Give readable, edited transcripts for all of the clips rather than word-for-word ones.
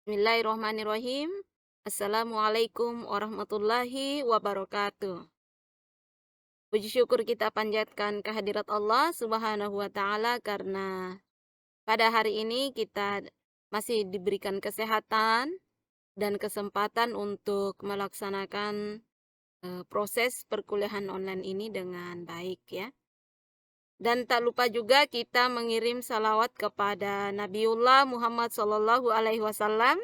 Bismillahirrahmanirrahim. Assalamualaikum warahmatullahi wabarakatuh. Puji syukur kita panjatkan kehadirat Allah Subhanahu wa Ta'ala, karena pada hari ini kita masih diberikan kesehatan dan kesempatan untuk melaksanakan proses perkuliahan online ini dengan baik, ya. Dan tak lupa juga kita mengirim salawat kepada Nabiullah Muhammad SAW,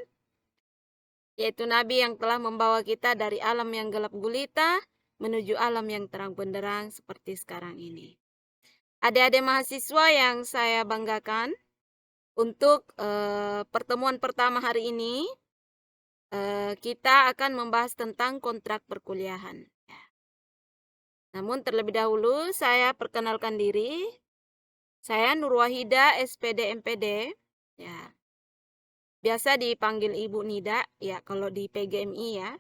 yaitu Nabi yang telah membawa kita dari alam yang gelap gulita menuju alam yang terang benderang seperti sekarang ini. Adik-adik mahasiswa yang saya banggakan, untuk pertemuan pertama hari ini kita akan membahas tentang kontrak perkuliahan. Namun terlebih dahulu saya perkenalkan diri. Saya Nurwahida, SPD MPD. Ya, biasa dipanggil Ibu Nida ya kalau di PGMI, ya.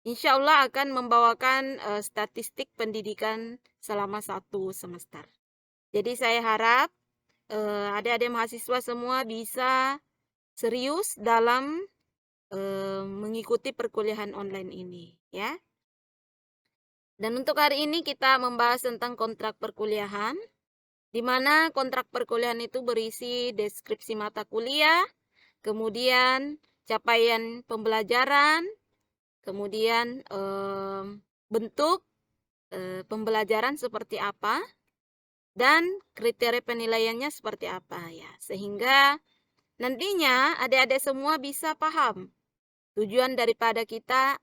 Insya Allah akan membawakan statistik pendidikan selama 1 semester. Jadi saya harap adik-adik mahasiswa semua bisa serius dalam mengikuti perkuliahan online ini, ya. Dan untuk hari ini kita membahas tentang kontrak perkuliahan, di mana kontrak perkuliahan itu berisi deskripsi mata kuliah, kemudian capaian pembelajaran, kemudian bentuk pembelajaran seperti apa, dan kriteria penilaiannya seperti apa, ya. Sehingga nantinya adik-adik semua bisa paham tujuan daripada kita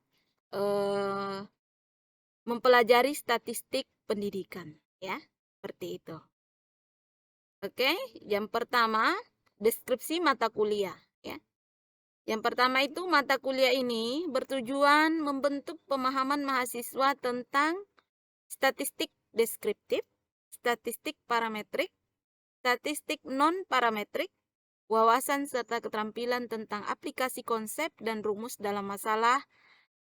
mempelajari statistik pendidikan, ya. Seperti itu. Oke, yang pertama deskripsi mata kuliah, ya. Yang pertama itu mata kuliah ini bertujuan membentuk pemahaman mahasiswa tentang statistik deskriptif, statistik parametrik, statistik non-parametrik, wawasan serta keterampilan tentang aplikasi konsep dan rumus dalam masalah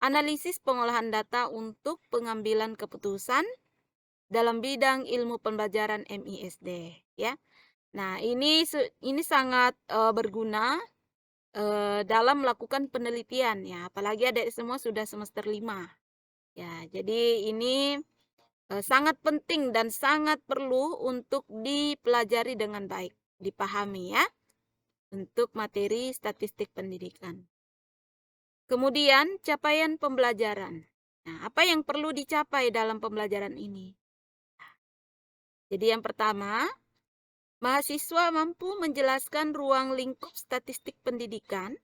analisis pengolahan data untuk pengambilan keputusan dalam bidang ilmu pembelajaran MISD, ya. Nah, ini sangat berguna dalam melakukan penelitian, ya, apalagi adik semua sudah semester 5. Ya, jadi ini sangat penting dan sangat perlu untuk dipelajari dengan baik, dipahami, ya, untuk materi statistik pendidikan. Kemudian capaian pembelajaran. Nah, apa yang perlu dicapai dalam pembelajaran ini? Jadi yang pertama, mahasiswa mampu menjelaskan ruang lingkup statistik pendidikan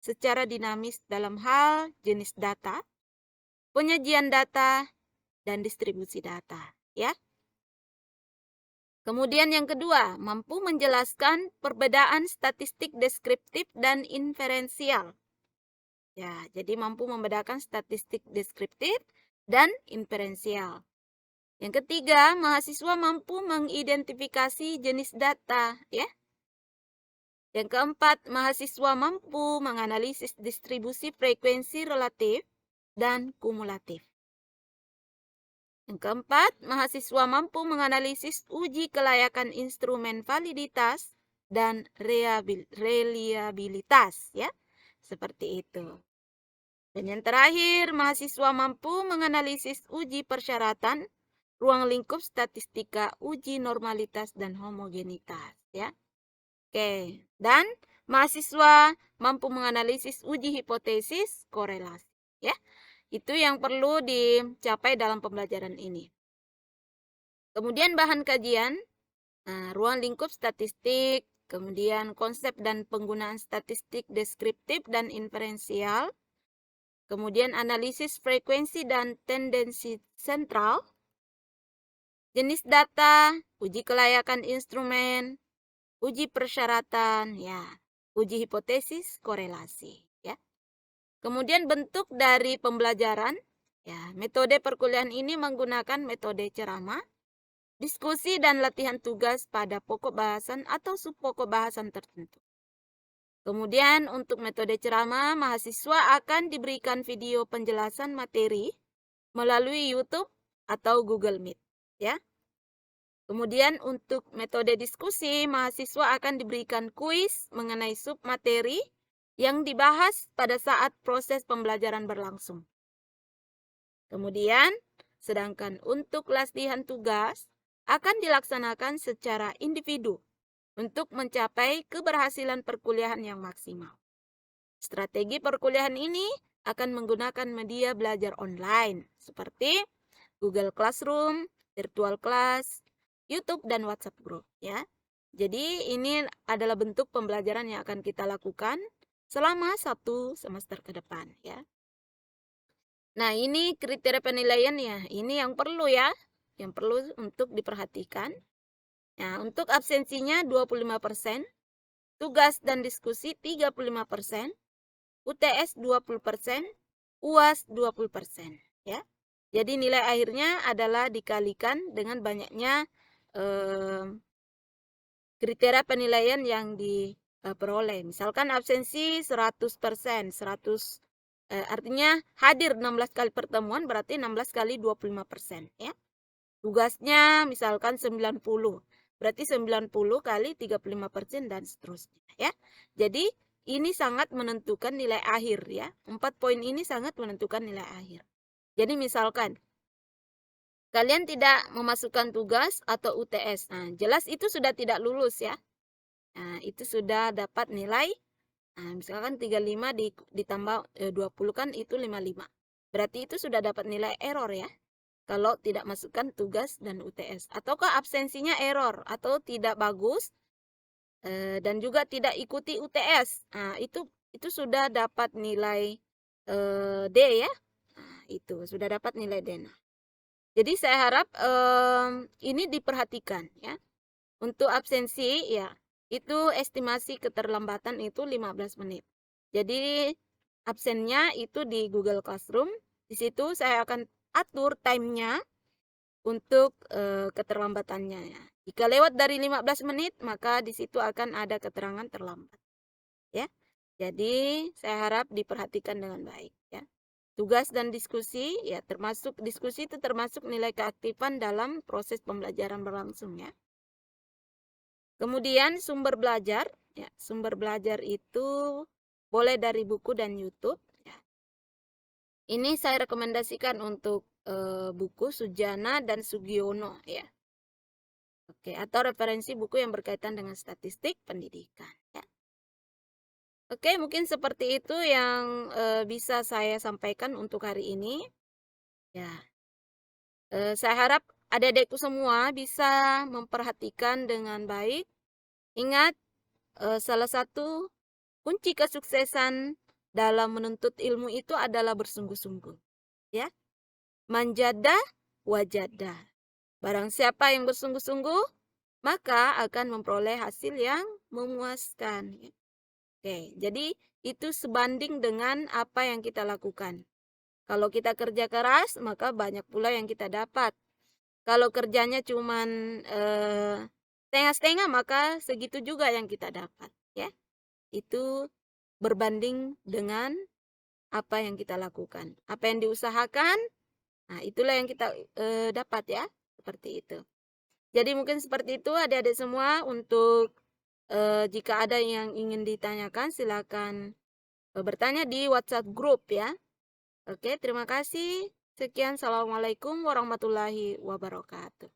secara dinamis dalam hal jenis data, penyajian data, dan distribusi data, ya. Kemudian yang kedua, mampu menjelaskan perbedaan statistik deskriptif dan inferensial. Ya, jadi mampu membedakan statistik deskriptif dan inferensial. Yang ketiga, mahasiswa mampu mengidentifikasi jenis data, ya. Yang keempat, mahasiswa mampu menganalisis distribusi frekuensi relatif dan kumulatif. Yang keempat, mahasiswa mampu menganalisis uji kelayakan instrumen validitas dan reliabilitas, ya. Seperti itu. Dan yang terakhir, mahasiswa mampu menganalisis uji persyaratan, ruang lingkup statistika, uji normalitas dan homogenitas, ya. Oke, dan mahasiswa mampu menganalisis uji hipotesis korelasi, ya. Itu yang perlu dicapai dalam pembelajaran ini. Kemudian bahan kajian, ruang lingkup statistik, kemudian konsep dan penggunaan statistik deskriptif dan inferensial, kemudian analisis frekuensi dan tendensi sentral, jenis data, uji kelayakan instrumen, uji persyaratan, ya, uji hipotesis korelasi, ya. Kemudian bentuk dari pembelajaran, ya, metode perkuliahan ini menggunakan metode ceramah, diskusi dan latihan tugas pada pokok bahasan atau subpokok bahasan tertentu. Kemudian untuk metode ceramah, mahasiswa akan diberikan video penjelasan materi melalui YouTube atau Google Meet, ya. Kemudian untuk metode diskusi, mahasiswa akan diberikan kuis mengenai submateri yang dibahas pada saat proses pembelajaran berlangsung. Kemudian, sedangkan untuk latihan tugas akan dilaksanakan secara individu untuk mencapai keberhasilan perkuliahan yang maksimal. Strategi perkuliahan ini akan menggunakan media belajar online seperti Google Classroom, Virtual Class, YouTube, dan WhatsApp Group ya. Jadi ini adalah bentuk pembelajaran yang akan kita lakukan selama 1 semester ke depan ya. Nah, ini kriteria penilaian ya. Ini yang perlu ya, yang perlu untuk diperhatikan. Nah, untuk absensinya 25%, tugas dan diskusi 35%, UTS 20%, UAS 20% ya. Jadi nilai akhirnya adalah dikalikan dengan banyaknya kriteria penilaian yang diperoleh. Misalkan absensi 100%, artinya hadir 16 kali pertemuan berarti 16 kali 25% ya. Tugasnya misalkan 90, berarti 90 kali 35% dan seterusnya ya. Jadi ini sangat menentukan nilai akhir ya. 4 poin ini sangat menentukan nilai akhir. Jadi misalkan kalian tidak memasukkan tugas atau UTS. Nah, jelas itu sudah tidak lulus ya. Nah, itu sudah dapat nilai. Nah, misalkan 35 ditambah 20 kan itu 55. Berarti itu sudah dapat nilai error ya. Kalau tidak masukkan tugas dan UTS. Ataukah absensinya error atau tidak bagus dan juga tidak ikuti UTS. Nah, itu sudah dapat nilai D ya. Nah, itu sudah dapat nilai D. Nah, jadi saya harap ini diperhatikan ya. Untuk absensi ya, itu estimasi keterlambatan itu 15 menit. Jadi absennya itu di Google Classroom. Di situ saya akan atur time-nya untuk keterlambatannya ya. Jika lewat dari 15 menit, maka di situ akan ada keterangan terlambat. Ya. Jadi saya harap diperhatikan dengan baik ya. Tugas dan diskusi ya, termasuk diskusi itu termasuk nilai keaktifan dalam proses pembelajaran berlangsung ya. Kemudian sumber belajar ya, sumber belajar itu boleh dari buku dan YouTube ya. Ini saya rekomendasikan untuk buku Sujana dan Sugiono ya. Oke, atau referensi buku yang berkaitan dengan statistik pendidikan ya. Oke, mungkin seperti itu yang bisa saya sampaikan untuk hari ini. Ya, saya harap adik-adikku semua bisa memperhatikan dengan baik. Ingat, salah satu kunci kesuksesan dalam menuntut ilmu itu adalah bersungguh-sungguh. Ya, manjada wajada. Barang siapa yang bersungguh-sungguh, maka akan memperoleh hasil yang memuaskan. Oke, jadi itu sebanding dengan apa yang kita lakukan. Kalau kita kerja keras, maka banyak pula yang kita dapat. Kalau kerjanya cuman setengah-setengah, maka segitu juga yang kita dapat. Ya, itu berbanding dengan apa yang kita lakukan. Apa yang diusahakan, nah itulah yang kita dapat ya. Seperti itu. Jadi mungkin seperti itu adik-adik semua. Untuk jika ada yang ingin ditanyakan, silakan bertanya di WhatsApp group ya. Oke, terima kasih. Sekian, assalamualaikum warahmatullahi wabarakatuh.